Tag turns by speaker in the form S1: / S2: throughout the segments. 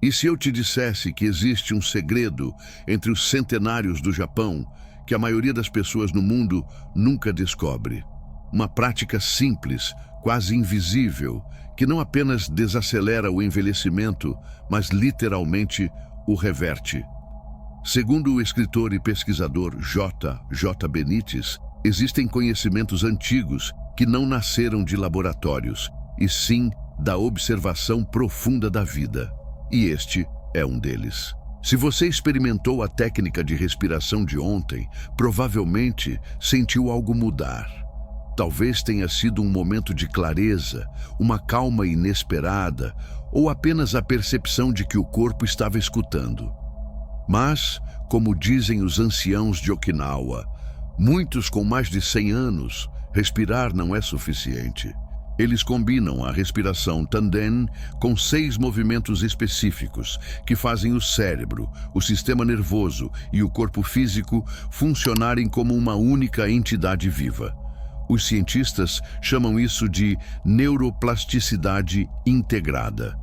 S1: E se eu te dissesse que existe um segredo entre os centenários do Japão que a maioria das pessoas no mundo nunca descobre? Uma prática simples, quase invisível, que não apenas desacelera o envelhecimento, mas literalmente o reverte. Segundo o escritor e pesquisador J. Benítez, existem conhecimentos antigos que não nasceram de laboratórios, e sim da observação profunda da vida. E este é um deles. Se você experimentou a técnica de respiração de ontem, provavelmente sentiu algo mudar. Talvez tenha sido um momento de clareza, uma calma inesperada, ou apenas a percepção de que o corpo estava escutando. Mas, como dizem os anciãos de Okinawa, muitos com mais de 100 anos, respirar não é suficiente. Eles combinam a respiração Tanden com 6 movimentos específicos que fazem o cérebro, o sistema nervoso e o corpo físico funcionarem como uma única entidade viva. Os cientistas chamam isso de neuroplasticidade integrada,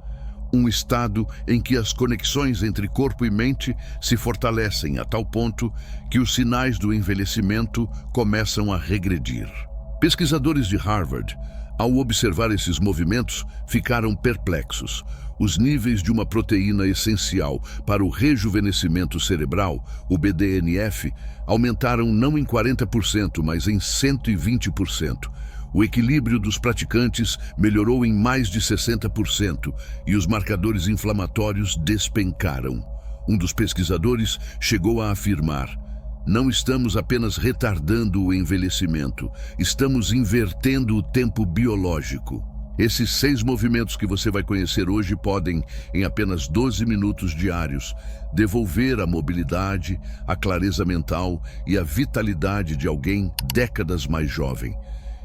S1: um estado em que as conexões entre corpo e mente se fortalecem a tal ponto que os sinais do envelhecimento começam a regredir. Pesquisadores de Harvard, ao observar esses movimentos, ficaram perplexos. Os níveis de uma proteína essencial para o rejuvenescimento cerebral, o BDNF, aumentaram não em 40%, mas em 120%. O equilíbrio dos praticantes melhorou em mais de 60% e os marcadores inflamatórios despencaram. Um dos pesquisadores chegou a afirmar: não estamos apenas retardando o envelhecimento, estamos invertendo o tempo biológico. Esses 6 movimentos que você vai conhecer hoje podem, em apenas 12 minutos diários, devolver a mobilidade, a clareza mental e a vitalidade de alguém décadas mais jovem.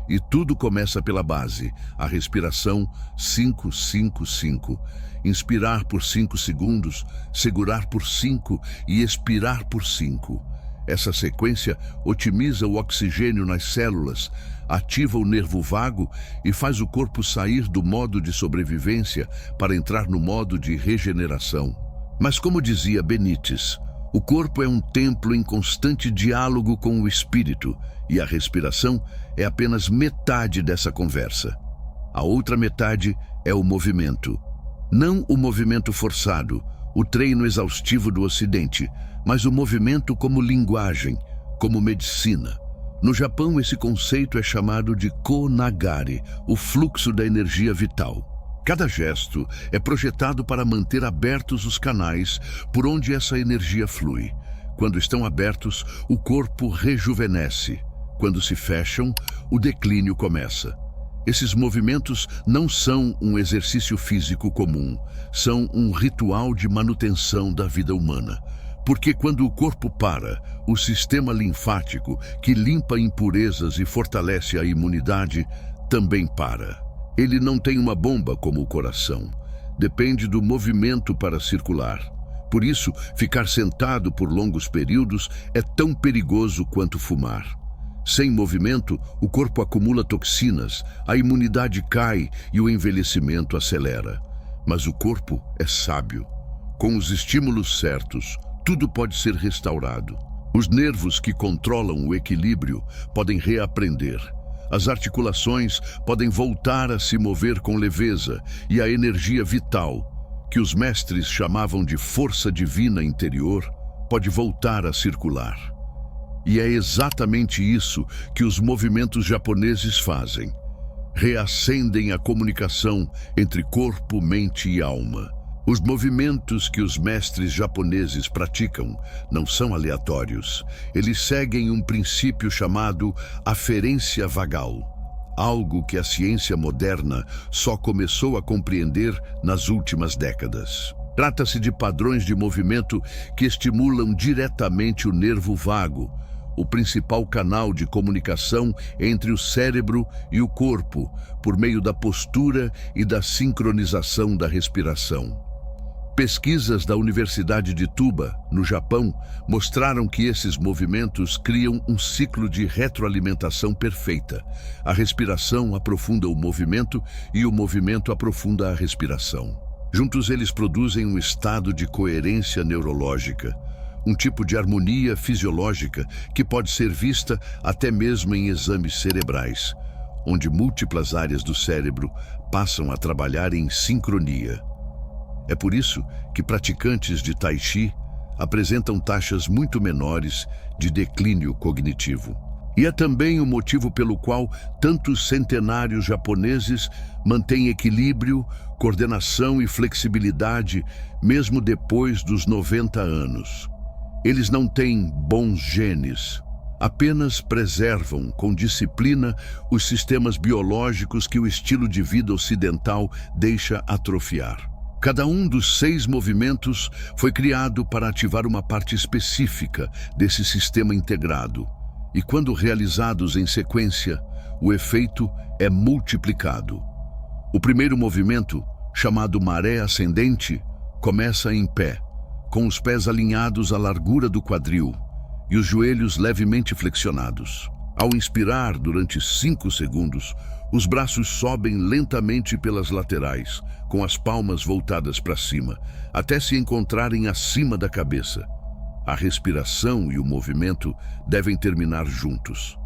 S1: E tudo começa pela base, a respiração 5-5-5. Inspirar por 5 segundos, segurar por 5 e expirar por 5. Essa sequência otimiza o oxigênio nas células, ativa o nervo vago e faz o corpo sair do modo de sobrevivência para entrar no modo de regeneração. Mas como dizia Benítez, o corpo é um templo em constante diálogo com o espírito e a respiração é apenas metade dessa conversa. A outra metade é o movimento. Não o movimento forçado, o treino exaustivo do Ocidente, mas o movimento como linguagem, como medicina. No Japão, esse conceito é chamado de Ko-Nagari, o fluxo da energia vital. Cada gesto é projetado para manter abertos os canais por onde essa energia flui. Quando estão abertos, o corpo rejuvenesce. Quando se fecham, o declínio começa. Esses movimentos não são um exercício físico comum, são um ritual de manutenção da vida humana. Porque quando o corpo para, o sistema linfático, que limpa impurezas e fortalece a imunidade, também para. Ele não tem uma bomba como o coração. Depende do movimento para circular. Por isso, ficar sentado por longos períodos é tão perigoso quanto fumar. Sem movimento, o corpo acumula toxinas, a imunidade cai e o envelhecimento acelera. Mas o corpo é sábio. Com os estímulos certos, tudo pode ser restaurado. Os nervos que controlam o equilíbrio podem reaprender. As articulações podem voltar a se mover com leveza e a energia vital, que os mestres chamavam de força divina interior, pode voltar a circular. E é exatamente isso que os movimentos japoneses fazem. Reacendem a comunicação entre corpo, mente e alma. Os movimentos que os mestres japoneses praticam não são aleatórios. Eles seguem um princípio chamado aferência vagal, algo que a ciência moderna só começou a compreender nas últimas décadas. Trata-se de padrões de movimento que estimulam diretamente o nervo vago, o principal canal de comunicação entre o cérebro e o corpo, por meio da postura e da sincronização da respiração. Pesquisas da Universidade de Tuba, no Japão, mostraram que esses movimentos criam um ciclo de retroalimentação perfeita. A respiração aprofunda o movimento e o movimento aprofunda a respiração. Juntos eles produzem um estado de coerência neurológica, um tipo de harmonia fisiológica que pode ser vista até mesmo em exames cerebrais, onde múltiplas áreas do cérebro passam a trabalhar em sincronia. É por isso que praticantes de Tai Chi apresentam taxas muito menores de declínio cognitivo. E é também o motivo pelo qual tantos centenários japoneses mantêm equilíbrio, coordenação e flexibilidade mesmo depois dos 90 anos. Eles não têm bons genes, apenas preservam com disciplina os sistemas biológicos que o estilo de vida ocidental deixa atrofiar. Cada um dos 6 movimentos foi criado para ativar uma parte específica desse sistema integrado. E quando realizados em sequência, o efeito é multiplicado. O primeiro movimento, chamado maré ascendente, começa em pé, com os pés alinhados à largura do quadril e os joelhos levemente flexionados. Ao inspirar durante 5 segundos, os braços sobem lentamente pelas laterais, com as palmas voltadas para cima, até se encontrarem acima da cabeça. A respiração e o movimento devem terminar juntos.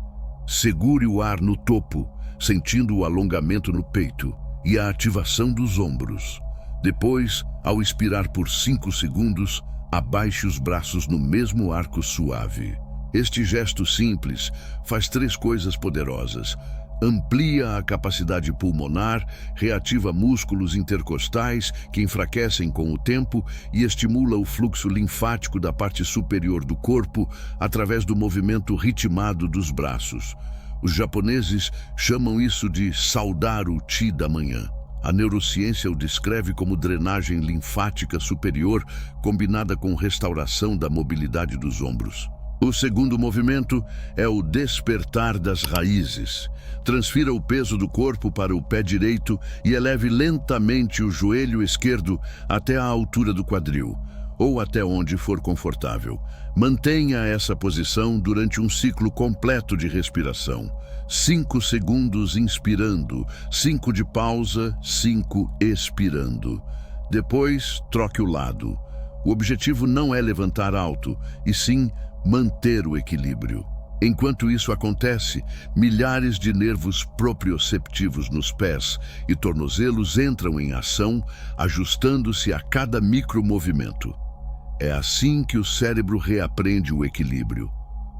S1: Segure o ar no topo, sentindo o alongamento no peito e a ativação dos ombros. Depois, ao expirar por 5 segundos, abaixe os braços no mesmo arco suave. Este gesto simples faz 3 coisas poderosas. Amplia a capacidade pulmonar, reativa músculos intercostais que enfraquecem com o tempo e estimula o fluxo linfático da parte superior do corpo através do movimento ritmado dos braços. Os japoneses chamam isso de saudar o chi da manhã. A neurociência o descreve como drenagem linfática superior combinada com restauração da mobilidade dos ombros. O segundo movimento é o despertar das raízes. Transfira o peso do corpo para o pé direito e eleve lentamente o joelho esquerdo até a altura do quadril, ou até onde for confortável. Mantenha essa posição durante um ciclo completo de respiração. 5 segundos inspirando, 5 de pausa, 5 expirando. Depois, troque o lado. O objetivo não é levantar alto, e sim manter o equilíbrio. Enquanto isso acontece, milhares de nervos proprioceptivos nos pés e tornozelos entram em ação, ajustando-se a cada micromovimento. É assim que o cérebro reaprende o equilíbrio.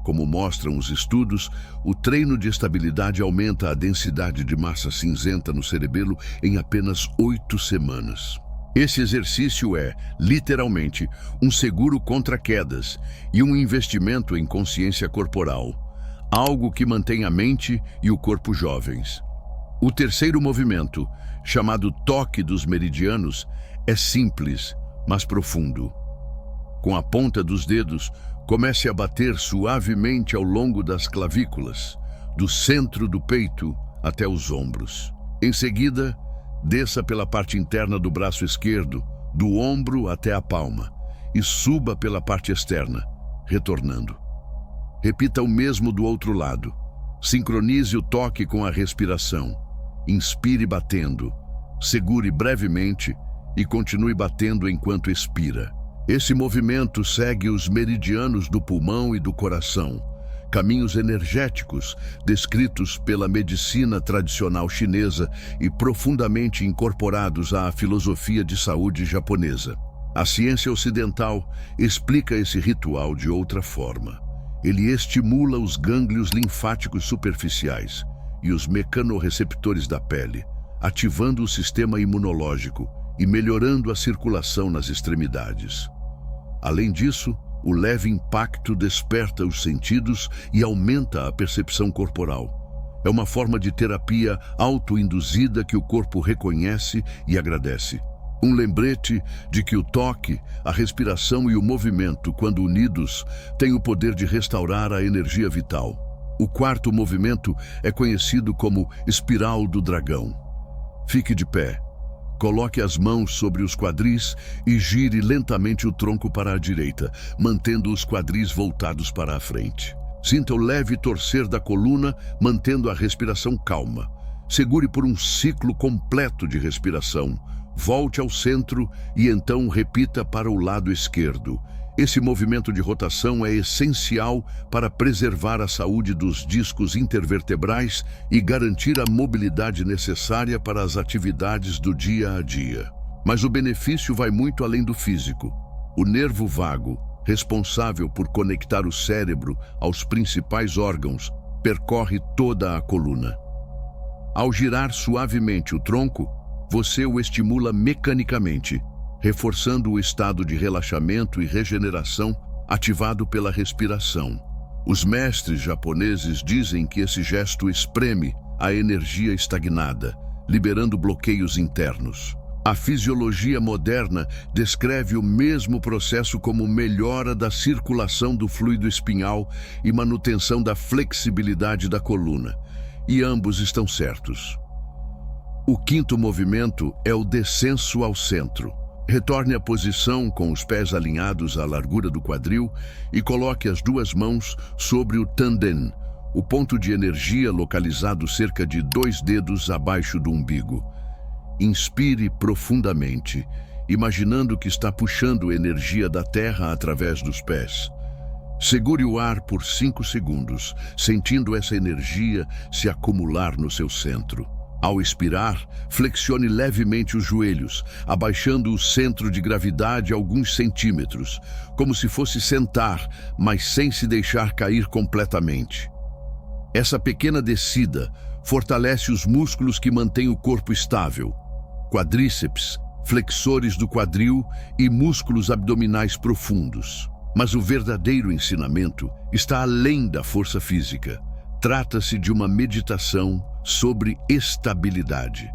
S1: Como mostram os estudos, o treino de estabilidade aumenta a densidade de massa cinzenta no cerebelo em apenas 8 semanas. Esse exercício é, literalmente, um seguro contra quedas e um investimento em consciência corporal, algo que mantém a mente e o corpo jovens. O terceiro movimento, chamado toque dos meridianos, é simples, mas profundo. Com a ponta dos dedos, comece a bater suavemente ao longo das clavículas, do centro do peito até os ombros. Em seguida, desça pela parte interna do braço esquerdo, do ombro até a palma, e suba pela parte externa, retornando. Repita o mesmo do outro lado. Sincronize o toque com a respiração. Inspire batendo, segure brevemente e continue batendo enquanto expira. Esse movimento segue os meridianos do pulmão e do coração, caminhos energéticos descritos pela medicina tradicional chinesa e profundamente incorporados à filosofia de saúde japonesa. A ciência ocidental explica esse ritual de outra forma. Ele estimula os gânglios linfáticos superficiais e os mecanorreceptores da pele, ativando o sistema imunológico e melhorando a circulação nas extremidades. Além disso, o leve impacto desperta os sentidos e aumenta a percepção corporal. É uma forma de terapia autoinduzida que o corpo reconhece e agradece. Um lembrete de que o toque, a respiração e o movimento, quando unidos, têm o poder de restaurar a energia vital. O quarto movimento é conhecido como espiral do dragão. Fique de pé. Coloque as mãos sobre os quadris e gire lentamente o tronco para a direita, mantendo os quadris voltados para a frente. Sinta o leve torcer da coluna, mantendo a respiração calma. Segure por um ciclo completo de respiração, Volte ao centro e então repita para o lado esquerdo. Esse movimento de rotação é essencial para preservar a saúde dos discos intervertebrais e garantir a mobilidade necessária para as atividades do dia a dia. Mas o benefício vai muito além do físico. O nervo vago, responsável por conectar o cérebro aos principais órgãos, percorre toda a coluna. Ao girar suavemente o tronco, você o estimula mecanicamente, reforçando o estado de relaxamento e regeneração ativado pela respiração. Os mestres japoneses dizem que esse gesto espreme a energia estagnada, liberando bloqueios internos. A fisiologia moderna descreve o mesmo processo como melhora da circulação do fluido espinhal e manutenção da flexibilidade da coluna, e ambos estão certos. O quinto movimento é o descenso ao centro. Retorne à posição com os pés alinhados à largura do quadril e coloque as duas mãos sobre o tanden, o ponto de energia localizado cerca de 2 dedos abaixo do umbigo. Inspire profundamente, imaginando que está puxando energia da terra através dos pés. Segure o ar por 5 segundos, sentindo essa energia se acumular no seu centro. Ao expirar, flexione levemente os joelhos, abaixando o centro de gravidade alguns centímetros, como se fosse sentar, mas sem se deixar cair completamente. Essa pequena descida fortalece os músculos que mantêm o corpo estável: quadríceps, flexores do quadril e músculos abdominais profundos. Mas o verdadeiro ensinamento está além da força física. Trata-se de uma meditação sobre estabilidade.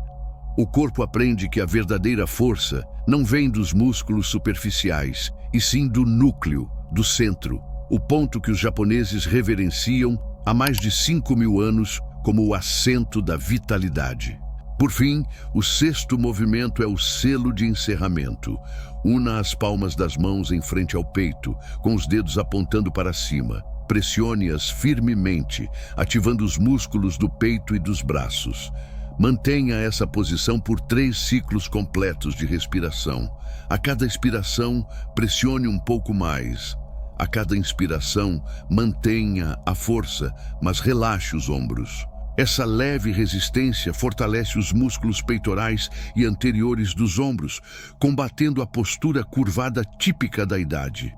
S1: O corpo aprende que a verdadeira força não vem dos músculos superficiais, e sim do núcleo, do centro, o ponto que os japoneses reverenciam há mais de 5.000 anos como o assento da vitalidade. Por fim, o sexto movimento é o selo de encerramento. Una as palmas das mãos em frente ao peito, com os dedos apontando para cima. Pressione-as firmemente, ativando os músculos do peito e dos braços. Mantenha essa posição por 3 ciclos completos de respiração. A cada expiração, pressione um pouco mais. A cada inspiração, mantenha a força, mas relaxe os ombros. Essa leve resistência fortalece os músculos peitorais e anteriores dos ombros, combatendo a postura curvada típica da idade.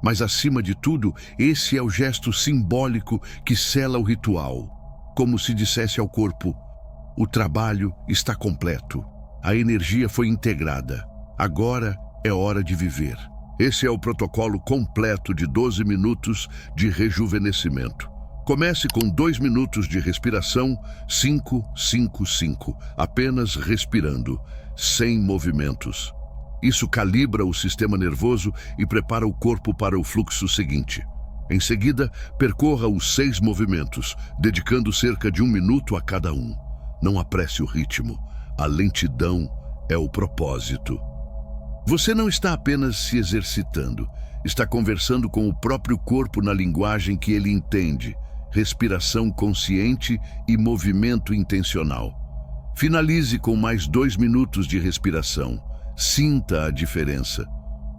S1: Mas, acima de tudo, esse é o gesto simbólico que sela o ritual, como se dissesse ao corpo: o trabalho está completo, a energia foi integrada, agora é hora de viver. Esse é o protocolo completo de 12 minutos de rejuvenescimento. Comece com 2 minutos de respiração, 5-5-5, apenas respirando, sem movimentos. Isso calibra o sistema nervoso e prepara o corpo para o fluxo seguinte. Em seguida, percorra os 6 movimentos, dedicando cerca de 1 minuto a cada um. Não apresse o ritmo. A lentidão é o propósito. Você não está apenas se exercitando, está conversando com o próprio corpo na linguagem que ele entende. Respiração consciente e movimento intencional. Finalize com mais 2 minutos de respiração. Sinta a diferença.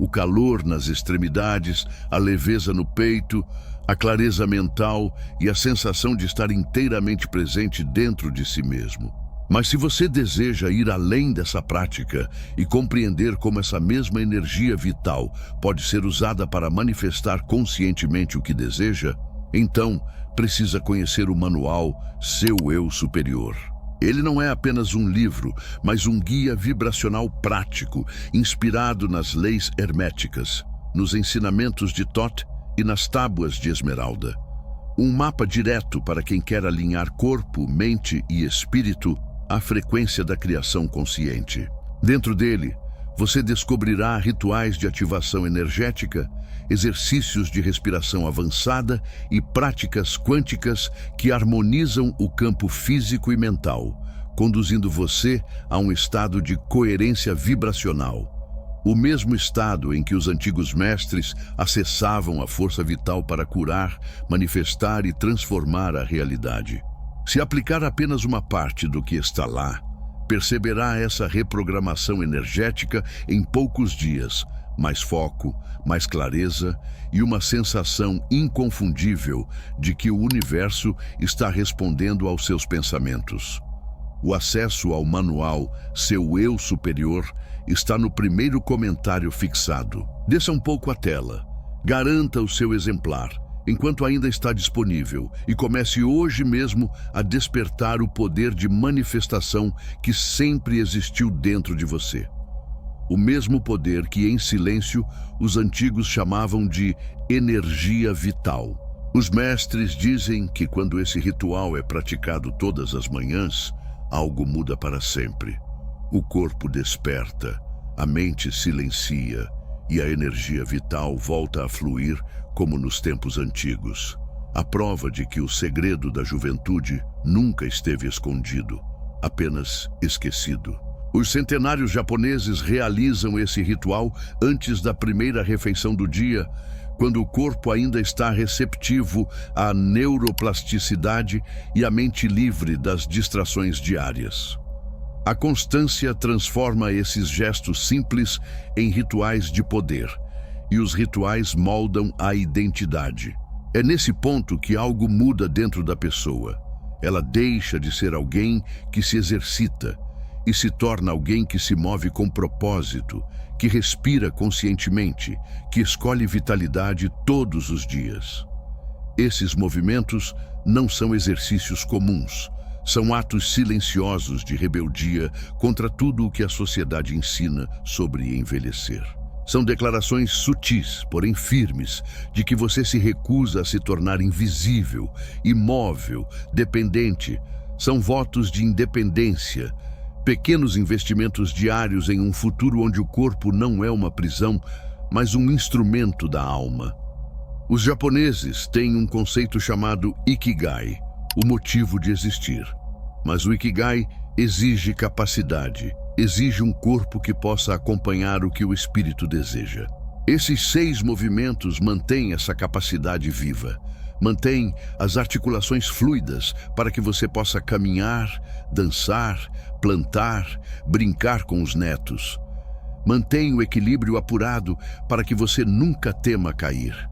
S1: O calor nas extremidades, a leveza no peito, a clareza mental e a sensação de estar inteiramente presente dentro de si mesmo. Mas se você deseja ir além dessa prática e compreender como essa mesma energia vital pode ser usada para manifestar conscientemente o que deseja, então precisa conhecer o manual Seu Eu Superior. Ele não é apenas um livro, mas um guia vibracional prático, inspirado nas leis herméticas, nos ensinamentos de Thoth e nas tábuas de esmeralda. Um mapa direto para quem quer alinhar corpo, mente e espírito à frequência da criação consciente. Dentro dele, você descobrirá rituais de ativação energética, exercícios de respiração avançada e práticas quânticas que harmonizam o campo físico e mental, conduzindo você a um estado de coerência vibracional. O mesmo estado em que os antigos mestres acessavam a força vital para curar, manifestar e transformar a realidade. Se aplicar apenas uma parte do que está lá, perceberá essa reprogramação energética em poucos dias. Mais foco, mais clareza e uma sensação inconfundível de que o universo está respondendo aos seus pensamentos. O acesso ao manual Seu Eu Superior está no primeiro comentário fixado. Desça um pouco a tela. Garanta o seu exemplar, enquanto ainda está disponível, e comece hoje mesmo a despertar o poder de manifestação que sempre existiu dentro de você. O mesmo poder que, em silêncio, os antigos chamavam de energia vital. Os mestres dizem que quando esse ritual é praticado todas as manhãs, algo muda para sempre. O corpo desperta, a mente silencia e a energia vital volta a fluir como nos tempos antigos. A prova de que o segredo da juventude nunca esteve escondido, apenas esquecido. Os centenários japoneses realizam esse ritual antes da primeira refeição do dia, quando o corpo ainda está receptivo à neuroplasticidade e a mente livre das distrações diárias. A constância transforma esses gestos simples em rituais de poder, e os rituais moldam a identidade. É nesse ponto que algo muda dentro da pessoa. Ela deixa de ser alguém que se exercita e se torna alguém que se move com propósito, que respira conscientemente, que escolhe vitalidade todos os dias. Esses movimentos não são exercícios comuns, são atos silenciosos de rebeldia contra tudo o que a sociedade ensina sobre envelhecer. São declarações sutis, porém firmes, de que você se recusa a se tornar invisível, imóvel, dependente. São votos de independência, pequenos investimentos diários em um futuro onde o corpo não é uma prisão, mas um instrumento da alma. Os japoneses têm um conceito chamado Ikigai, o motivo de existir. Mas o Ikigai exige capacidade, exige um corpo que possa acompanhar o que o espírito deseja. Esses 6 movimentos mantêm essa capacidade viva. Mantém as articulações fluidas para que você possa caminhar, dançar, plantar, brincar com os netos. Mantém o equilíbrio apurado para que você nunca tema cair.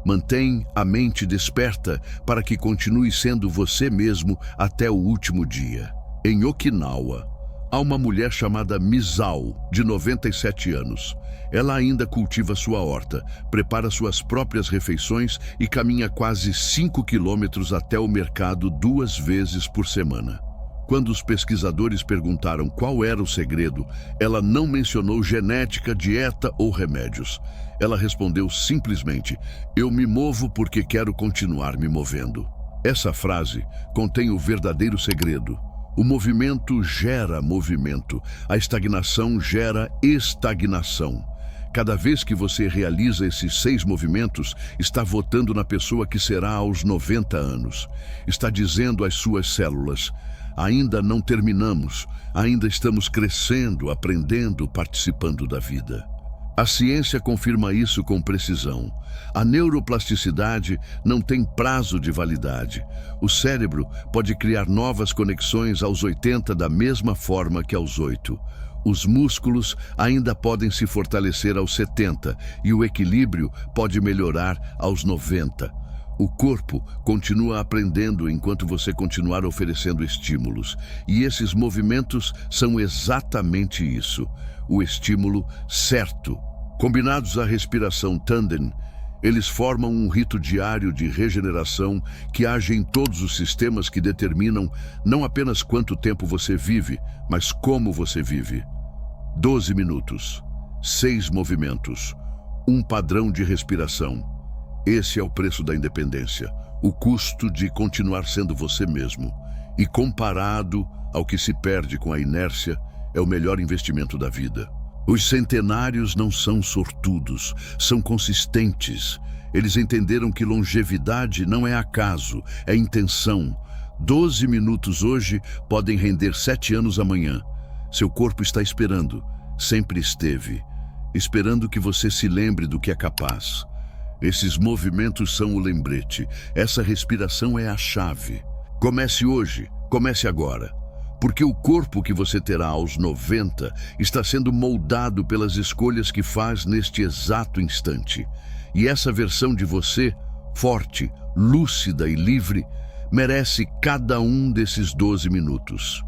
S1: Mantém a mente desperta para que continue sendo você mesmo até o último dia. Em Okinawa, há uma mulher chamada Misao, de 97 anos. Ela ainda cultiva sua horta, prepara suas próprias refeições e caminha quase 5 quilômetros até o mercado 2 vezes por semana. Quando os pesquisadores perguntaram qual era o segredo, ela não mencionou genética, dieta ou remédios. Ela respondeu simplesmente: "Eu me movo porque quero continuar me movendo." Essa frase contém o verdadeiro segredo. O movimento gera movimento, a estagnação gera estagnação. Cada vez que você realiza esses 6 movimentos, está votando na pessoa que será aos 90 anos. Está dizendo às suas células: ainda não terminamos, ainda estamos crescendo, aprendendo, participando da vida. A ciência confirma isso com precisão. A neuroplasticidade não tem prazo de validade. O cérebro pode criar novas conexões aos 80 da mesma forma que aos 8. Os músculos ainda podem se fortalecer aos 70 e o equilíbrio pode melhorar aos 90. O corpo continua aprendendo enquanto você continuar oferecendo estímulos. E esses movimentos são exatamente isso. O estímulo certo. Combinados à respiração tandem, eles formam um rito diário de regeneração que age em todos os sistemas que determinam não apenas quanto tempo você vive, mas como você vive. 12 minutos, 6 movimentos, um padrão de respiração. Esse é o preço da independência, o custo de continuar sendo você mesmo. E comparado ao que se perde com a inércia, é o melhor investimento da vida. Os centenários não são sortudos, são consistentes. Eles entenderam que longevidade não é acaso, é intenção. 12 minutos hoje podem render 7 anos amanhã. Seu corpo está esperando, sempre esteve, esperando que você se lembre do que é capaz. Esses movimentos são o lembrete, essa respiração é a chave. Comece hoje, comece agora. Porque o corpo que você terá aos 90 está sendo moldado pelas escolhas que faz neste exato instante. E essa versão de você, forte, lúcida e livre, merece cada um desses 12 minutos.